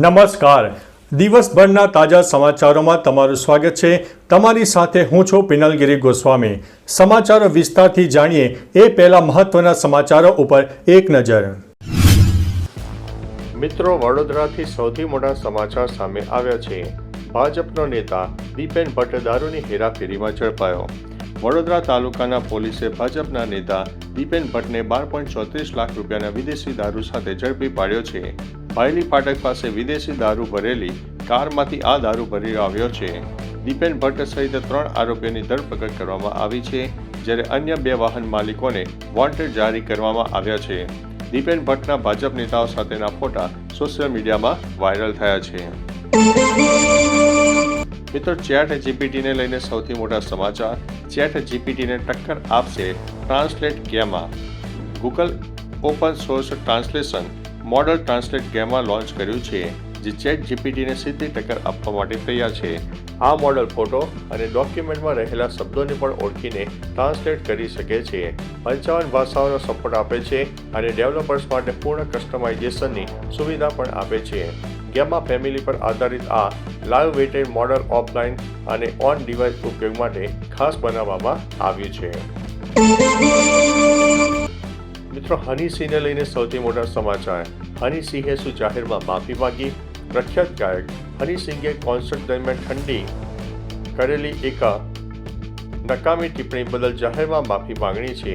નમસ્કાર. દિવસભરના તાજા સમાચારોમાં તમારું સ્વાગત છે. તમારી સાથે હું છું પિનલગીરી ગોસ્વામી. સમાચારો વિસ્તારથી જાણીએ એ પહેલા મહત્વના સમાચારો ઉપર એક નજર. મિત્રો, વડોદરાથી સૌથી મોટા સમાચાર સામે આવ્યા છે. ભાજપનો નેતા દીપેન ભટ્ટ દારૂની હેરાફેરીમાં ઝડપાયો. વડોદરા તાલુકાના પોલીસે ભાજપના નેતા દીપેન ભટ્ટને 12.34 લાખ રૂપિયાના વિદેશી દારૂ સાથે ઝડપી પાડ્યો છે. ભાયલી ફાટક પાસે વિદેશી દારૂ ભરેલી કારમાંથી આ દારૂ ભરી આવ્યો છે. દીપેન ભટ્ટ સહિત 3 આરોપીઓની ધરપકડ કરવામાં આવી છે, જ્યારે અન્ય 2 વાહન માલિકોને વોન્ટેડ જારી કરવામાં આવ્યા છે. દીપેન ભટ્ટના ભાજપ નેતાઓ સાથેના ફોટા સોશિયલ મીડિયામાં વાયરલ થયા છે. મિત્રો, ચેટ જીપીટીને લઈને સૌથી મોટા સમાચાર. ચેટ જીપીટીને ટક્કર આપશે translate gamma. Google open source translation model translate gamma launch કર્યું છે, જે ચેટ જીપીટીને સીધી ટક્કર આપવા માટે તૈયાર છે. આ મોડલ ફોટો અને ડોક્યુમેન્ટમાં રહેલા શબ્દોને પણ ઓળખીને ટ્રાન્સલેટ કરી શકે છે. 55 ભાષાઓનો સપોર્ટ આપે છે અને ડેવલપર્સ માટે પૂર્ણ કસ્ટમાઇઝેશનની સુવિધા પણ આપે છે. ગેમા ફેમિલી પર આધારિત આ લાઈવ વેટેડ મોડલ ઓફલાઈન અને ઓન ડિવાઇસ ઉપયોગ માટે ખાસ બનાવવામાં આવ્યું છે. મિત્રો, હની સિંહને લઈને સૌથી મોટા સમાચાર. હની સિંહે શું જાહેરમાં માફી માંગી? પ્રખ્યાત ગાયક હની સિંહે કોન્સર્ટ દરમિયાન ઠંડી કરેલી એક નકામી ટિપ્પણી બદલ જાહેરમાં માફી માંગણી છે.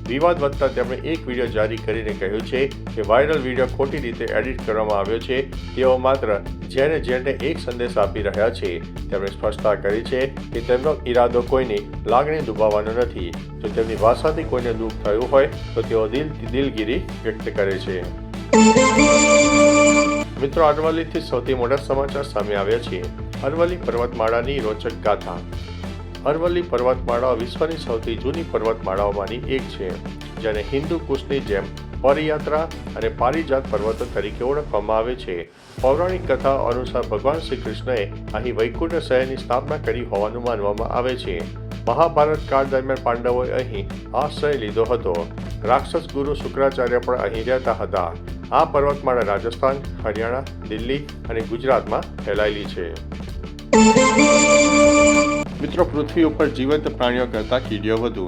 વિવાદ વધતા તેમણે એક વિડીયો જારી કરીને કહ્યું છે કે વાયરલ વિડીયો ખોટી રીતે એડિટ કરવામાં આવ્યો છે. તેઓ માત્ર જેને એક સંદેશ આપી રહ્યા છે. તેમણે સ્પષ્ટતા કરી છે કે તેમનો ઈરાદો કોઈની લાગણી દુભાવવાનો નથી. જો તેમની ભાષાથી કોઈને દુઃખ થયું હોય તો તેઓ દિલગીરી વ્યક્ત કરે છે. મિત્રો, અરવલ્લીથી સૌથી મોટા સમાચાર સામે આવ્યા છે. અરવલ્લી પર્વતમાળાની રોચક ગાથા. અરવલ્લી પર્વતમાળાઓ વિશ્વની સૌથી જૂની પર્વતમાળાઓમાંની એક છે, જેને હિન્દુ કુશની જેમ પદયાત્રા અને પારિજાત પર્વતો તરીકે ઓળખવામાં આવે છે. પૌરાણિક કથાઓ અનુસાર ભગવાન શ્રી કૃષ્ણએ અહીં વૈકુંઠ શહેરની સ્થાપના કરી હોવાનું માનવામાં આવે છે. મહાભારત કાળ દરમિયાન પાંડવોએ અહીં આશ્રય લીધો હતો. રાક્ષસ ગુરુ શુક્રાચાર્ય પણ અહીં રહેતા હતા. આ પર્વતમાળા રાજસ્થાન, હરિયાણા, દિલ્હી અને ગુજરાતમાં ફેલાયેલી છે. મિત્રો, પૃથ્વી ઉપર જીવંત પ્રાણીઓ કરતાં કીડીઓ વધુ.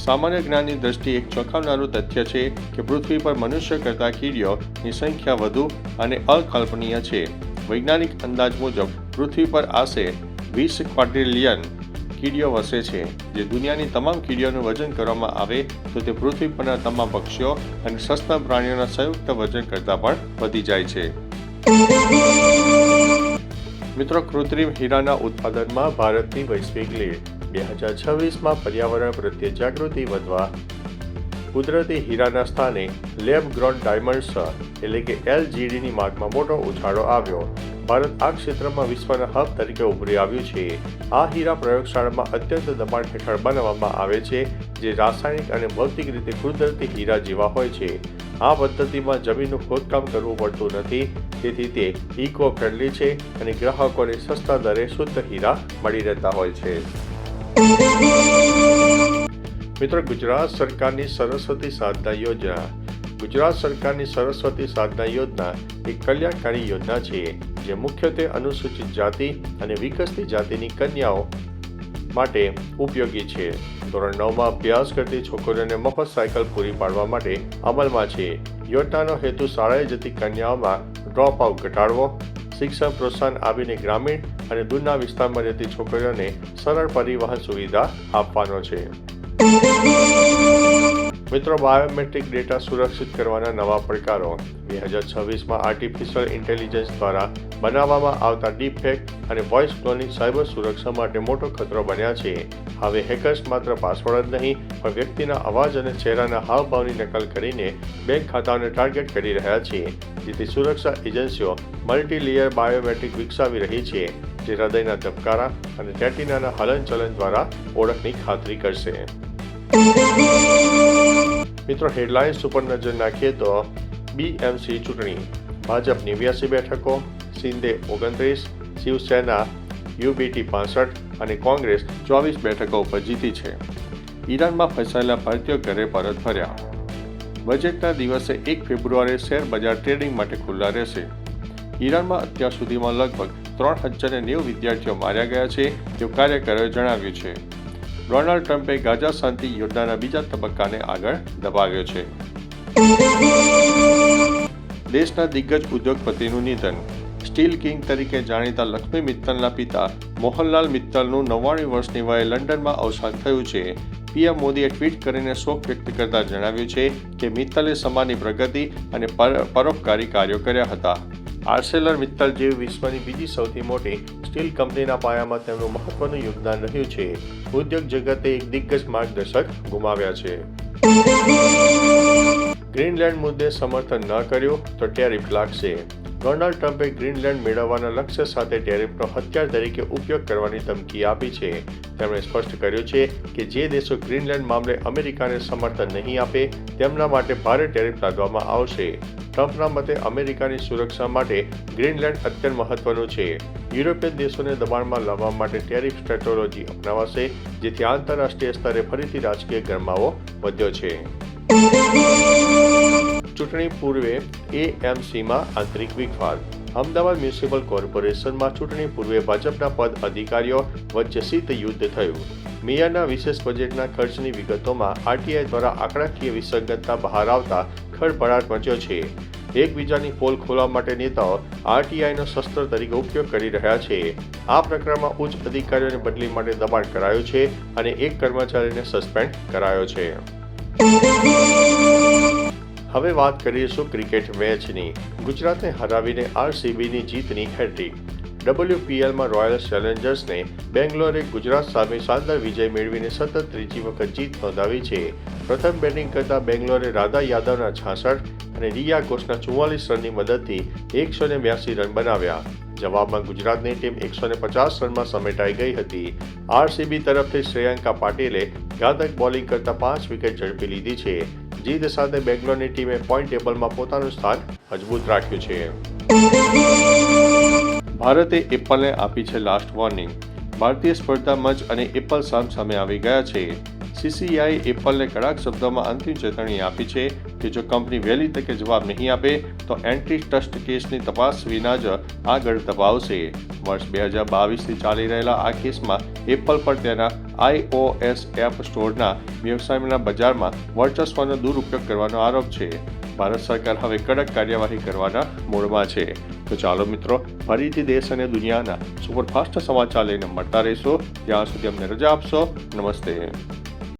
સામાન્ય જ્ઞાનની દ્રષ્ટિએ એક ચોંકાવનારું તથ્ય છે કે પૃથ્વી પર મનુષ્ય કરતાં કીડીઓની સંખ્યા વધુ અને અકલ્પનીય છે. વૈજ્ઞાનિક અંદાજ મુજબ પૃથ્વી પર આશરે 20 ક્વાડ્રિલિયન કીડીઓ વસે છે. જે દુનિયાની તમામ કીડીઓનું વજન કરવામાં આવે તો તે પૃથ્વી પરના તમામ પક્ષીઓ અને સસ્તન પ્રાણીઓના સંયુક્ત વજન કરતાં પણ વધી જાય છે. મિત્રો, કૃત્રિમ હીરાના ઉત્પાદનમાં ભારતની વૈશ્વિક લીડ. 2026માં પર્યાવરણ પ્રત્યે જાગૃતિ વધવા કુદરતી હીરાના સ્થાને લેબ ગ્રોન ડાયમંડ્સ એટલે કે LGDની માંગમાં મોટો ઉછાળો આવ્યો. ભારત આ ક્ષેત્રમાં વિશ્વના હબ તરીકે ઉભરી આવ્યું છે. આ હીરા પ્રયોગશાળામાં અત્યંત દબાણ હેઠળ બનાવવામાં આવે છે, જે રાસાયણિક અને ભૌતિક રીતે કુદરતી હીરા જેવા હોય છે. આ પદ્ધતિમાં જમીનનું ખોદકામ કરવું પડતું નથી, તેથી તે ઇકો ફ્રેન્ડલી છે અને ગ્રાહકોને સસ્તા દરે શુદ્ધ હીરા મળી રહેતા હોય છે. મિત્રો, ગુજરાત સરકારની સરસ્વતી સાધના યોજના. ગુજરાત સરકારની સરસ્વતી સાધના યોજના એક કલ્યાણકારી યોજના છે, જે મુખ્યત્વે અનુસૂચિત જાતિ અને વિકસતી જાતિની કન્યાઓ માટે ઉપયોગી છે. ધોરણ 9માં અભ્યાસ કરતી છોકરીઓને મફત સાયકલ પૂરી પાડવા માટે અમલમાં છે. યોજનાનો હેતુ શાળાએ જતી કન્યાઓમાં ડ્રોપ આઉટ ઘટાડવો, શિક્ષણ પ્રોત્સાહન આપીને ગ્રામીણ અને દૂરના વિસ્તારમાં રહેતી છોકરીઓને સરળ પરિવહન સુવિધા આપવાનો છે. મિત્રો, બાયોમેટ્રિક ડેટા સુરક્ષિત કરવાના નવા પડકારો. 2026માં આર્ટિફિશિયલ ઇન્ટેલિજન્સ દ્વારા બનાવવામાં આવતા ડીપફેક અને વોઇસ ક્લોનિંગ સાયબર સુરક્ષા માટે મોટો ખતરો બન્યા છે. હવે હેકર્સ માત્ર પાસવર્ડ જ નહીં પણ વ્યક્તિના અવાજ અને ચહેરાના હાવભાવની નકલ કરીને બેંક ખાતાઓને ટાર્ગેટ કરી રહ્યા છે. જેથી સુરક્ષા એજન્સીઓ મલ્ટીલેયર બાયોમેટ્રિક વિકસાવી રહી છે, જે હૃદયના ધબકારા અને રેટિનાના હલનચલન દ્વારા ઓળખની ખાતરી કરશે. મિત્રો, હેડલાઇન્સ ઉપર નજર નાખીએ તો BMC ચૂંટણી. ભાજપ 89 બેઠકો, શિંદે 29, શિવસેના UBT 65 અને કોંગ્રેસ 24 બેઠકો ઉપર જીતી છે. ઈરાનમાં ફસાયેલા ભારતીયો ઘરે પરત ફર્યા. બજેટના દિવસે 1 ફેબ્રુઆરીએ શેર બજાર ટ્રેડિંગ માટે ખુલ્લા રહેશે. ઈરાનમાં અત્યાર સુધીમાં લગભગ 3090 વિદ્યાર્થીઓ માર્યા ગયા છે તેવું કાર્યકરોએ જણાવ્યું છે. ડોનાલ્ડ ટ્રમ્પે ગાઝા શાંતિ યોજનાના બીજા તબક્કાને આગળ ધપાવ્યો છે. દેશના દિગ્ગજ ઉદ્યોગપતિનું નિધન. સ્ટીલ કિંગ તરીકે જાણીતા લક્ષ્મી મિત્તલના પિતા મોહનલાલ મિત્તલનું 99 વર્ષની વયે લંડનમાં અવસાન થયું છે. પીએમ મોદીએ ટ્વીટ કરીને શોક વ્યક્ત કરતા જણાવ્યું છે કે મિત્તલે સમાજની પ્રગતિ અને પરોપકારી કાર્યો કર્યા હતા. આર્સેલર મિત્તલ જેવી વિશ્વની બીજી સૌથી મોટી સ્ટીલ કંપનીના પાયામાં તેમનું મહત્વનું યોગદાન રહ્યું છે. ઉદ્યોગ જગતે એક દિગ્ગજ માર્ગદર્શક ગુમાવ્યા છે. ગ્રીનલેન્ડ મુદ્દે સમર્થન ન કર્યું તો ટેરિફ લાગશે. ડોનાલ્ડ ટ્રમ્પે ગ્રીનલેન્ડ મેળવવાના લક્ષ્ય સાથે ટેરિફનો હથિયાર તરીકે ઉપયોગ કરવાની ધમકી આપી છે. તેમણે સ્પષ્ટ કર્યું છે કે જે દેશો ગ્રીનલેન્ડ મામલે અમેરિકાને સમર્થન નહીં આપે તેમના માટે ભારે ટેરિફ લાદવામાં આવશે. ટ્રમ્પના મતે અમેરિકાની સુરક્ષા માટે ગ્રીનલેન્ડ અત્યંત મહત્વનું છે. યુરોપિયન દેશોને દબાણમાં લાવવા માટે ટેરિફ સ્ટ્રેટેજી અપનાવાશે, જેથી આંતરરાષ્ટ્રીય સ્તરે ફરીથી રાજકીય ગરમાવો વધ્યો છે. ચૂંટણી પૂર્વે એએમસીમાં આંતરિક વિખવાદ. અમદાવાદ મ્યુનિસિપલ કોર્પોરેશનમાં ચૂંટણી પૂર્વે ભાજપના પદ અધિકારીઓ વચ્ચે શીત યુદ્ધ થયું. મેયરના વિશેષ બજેટના ખર્ચની વિગતોમાં આરટીઆઈ દ્વારા આંકડાકીય વિસંગતતા બહાર આવતા ખળભળાટ મચ્યો છે. એકબીજાની પોલ ખોલવા માટે નેતાઓ આરટીઆઈનો શસ્ત્ર તરીકે ઉપયોગ કરી રહ્યા છે. આ પ્રકરણમાં ઉચ્ચ અધિકારીઓને બદલી માટે દબાણ કરાયું છે અને એક કર્મચારીને સસ્પેન્ડ કરાયો છે. હવે વાત કરીશું ક્રિકેટ મેચની. ગુજરાતને હરાવીને આરસીબીની જીતની હેટ્રિક. WPLમાં રોયલ ચેલેન્જર્સને બેંગ્લોરે ગુજરાત સામે શાનદાર વિજય મેળવીને સતત ત્રીજી વખત જીત નોંધાવી છે. પ્રથમ બેટિંગ કરતા બેંગ્લોરે રાધા યાદવના 66 અને રિયા ઘોષના 44 રનની મદદથી 182 રન બનાવ્યા. જવાબમાં ગુજરાતની ટીમ 150 રનમાં સમેટાઈ ગઈ હતી. આરસીબી તરફથી શ્રેયંકા પાટીલે ઘાતક બોલિંગ કરતા 5 વિકેટ ઝડપી લીધી છે. જીત સાથે બેંગ્લોરની ટીમે પોઈન્ટ ટેબલમાં પોતાનું સ્થાન મજબૂત રાખ્યું છે. ભારતે એપલને આપી છે લાસ્ટ વોર્નિંગ. ભારતીય સ્પર્ધા મંચ અને એપલ સામસામે આવી ગયા છે. CCIએ એપલને કડક શબ્દોમાં અંતિમ ચેતવણી આપી છે કે જો કંપની વહેલી તકે જવાબ નહીં આપે તો એન્ટી ટ્રસ્ટ કેસની તપાસ વિના જ આગળ ધપાવશે. વર્ષ 2022થી ચાલી રહેલા આ કેસમાં એપલ પર તેના iOS એપ સ્ટોરના વ્યવસાયના બજારમાં વર્ચસ્વનો દુરુપયોગ કરવાનો આરોપ છે. ભારત સરકાર હવે કડક કાર્યવાહી કરવાના મૂડમાં છે. તો ચાલો મિત્રો, ફરીથી દેશ અને દુનિયાના સુપરફાસ્ટ સમાચાર લઈને મળતા રહીશો. ત્યાં સુધી અમને રજા આપશો. નમસ્તે.